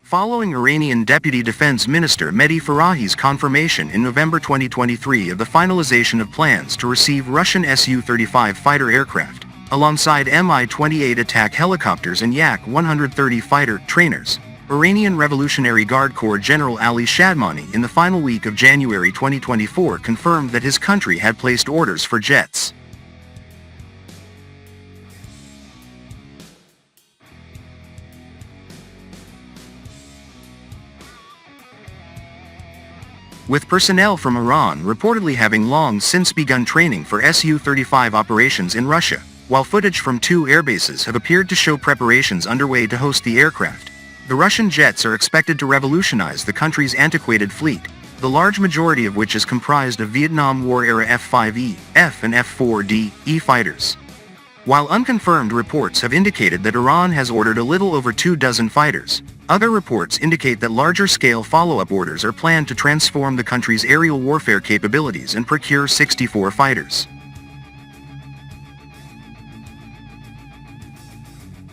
Following Iranian Deputy Defense Minister Mehdi Farahi's confirmation in November 2023 of the finalization of plans to receive Russian Su-35 fighter aircraft, alongside Mi-28 attack helicopters and Yak-130 fighter trainers, Iranian Revolutionary Guard Corps General Ali Shadmani in the final week of January 2024 confirmed that his country had placed orders for jets. With personnel from Iran reportedly having long since begun training for Su-35 operations in Russia, while footage from two airbases have appeared to show preparations underway to host the aircraft. The Russian jets are expected to revolutionize the country's antiquated fleet, the large majority of which is comprised of Vietnam War-era F-5E, F and F-4D, fighters. While unconfirmed reports have indicated that Iran has ordered a little over 24 fighters, other reports indicate that larger-scale follow-up orders are planned to transform the country's aerial warfare capabilities and procure 64 fighters.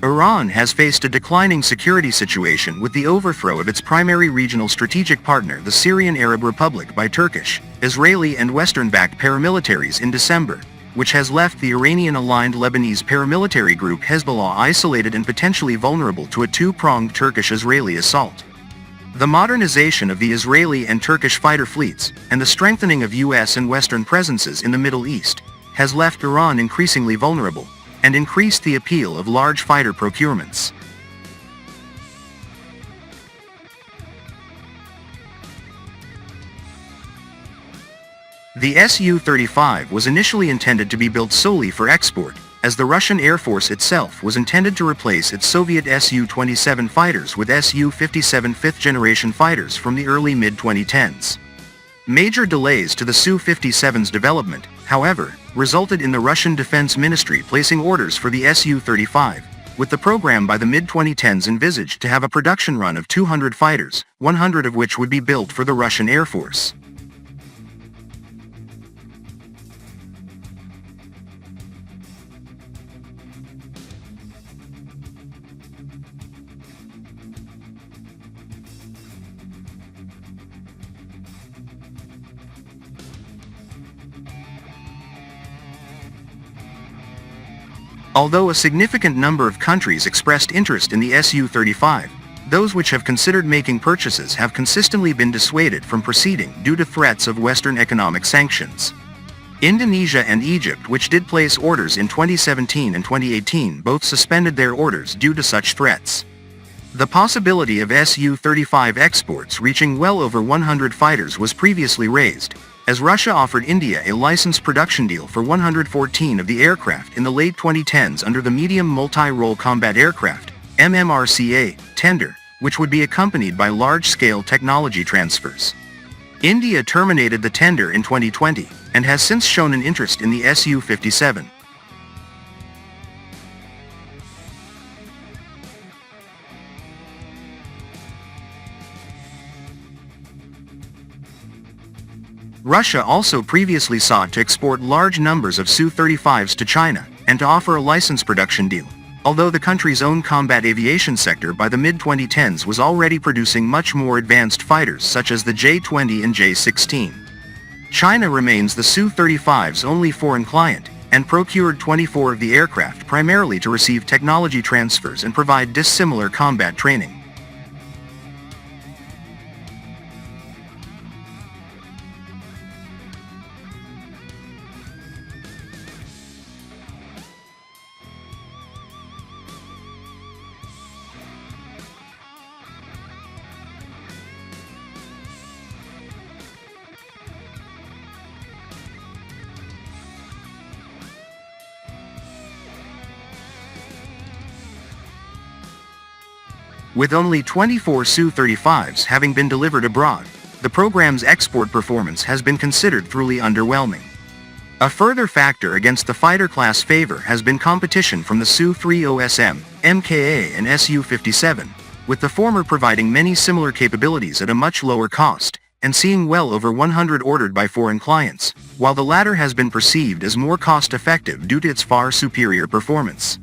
Iran has faced a declining security situation with the overthrow of its primary regional strategic partner, the Syrian Arab Republic, by Turkish, Israeli and Western-backed paramilitaries in December, which has left the Iranian-aligned Lebanese paramilitary group Hezbollah isolated and potentially vulnerable to a two-pronged Turkish-Israeli assault. The modernization of the Israeli and Turkish fighter fleets, and the strengthening of U.S. and Western presences in the Middle East, has left Iran increasingly vulnerable, and increased the appeal of large fighter procurements. The Su-35 was initially intended to be built solely for export, as the Russian Air Force itself was intended to replace its Soviet Su-27 fighters with Su-57 fifth-generation fighters from the early mid-2010s. Major delays to the Su-57's development, however, resulted in the Russian Defense Ministry placing orders for the Su-35, with the program by the mid-2010s envisaged to have a production run of 200 fighters, 100 of which would be built for the Russian Air Force. Although a significant number of countries expressed interest in the Su-35, those which have considered making purchases have consistently been dissuaded from proceeding due to threats of Western economic sanctions. Indonesia and Egypt, which did place orders in 2017 and 2018, both suspended their orders due to such threats. The possibility of Su-35 exports reaching well over 100 fighters was previously raised, as Russia offered India a licensed production deal for 114 of the aircraft in the late 2010s under the Medium Multi-Role Combat Aircraft (MMRCA) tender, which would be accompanied by large-scale technology transfers. India terminated the tender in 2020, and has since shown an interest in the Su-57. Russia also previously sought to export large numbers of Su-35s to China, and to offer a licensed production deal, although the country's own combat aviation sector by the mid-2010s was already producing much more advanced fighters such as the J-20 and J-16. China remains the Su-35's only foreign client, and procured 24 of the aircraft primarily to receive technology transfers and provide dissimilar combat training. With only 24 Su-35s having been delivered abroad, the program's export performance has been considered thoroughly underwhelming. A further factor against the fighter class favor has been competition from the Su-30SM, MKA and Su-57, with the former providing many similar capabilities at a much lower cost, and seeing well over 100 ordered by foreign clients, while the latter has been perceived as more cost-effective due to its far superior performance.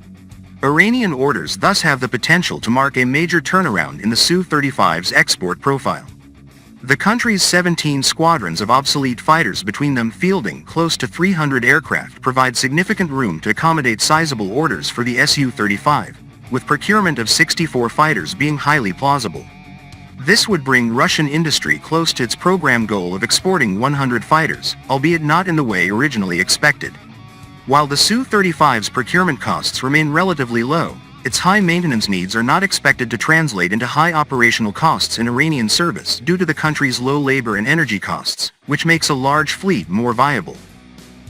Iranian orders thus have the potential to mark a major turnaround in the Su-35's export profile. The country's 17 squadrons of obsolete fighters, between them fielding close to 300 aircraft, provide significant room to accommodate sizable orders for the Su-35, with procurement of 64 fighters being highly plausible. This would bring Russian industry close to its program goal of exporting 100 fighters, albeit not in the way originally expected. While the Su-35's procurement costs remain relatively low, its high maintenance needs are not expected to translate into high operational costs in Iranian service due to the country's low labor and energy costs, which makes a large fleet more viable.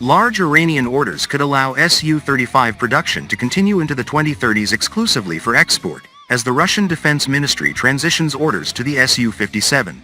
Large Iranian orders could allow Su-35 production to continue into the 2030s exclusively for export, as the Russian Defense Ministry transitions orders to the Su-57.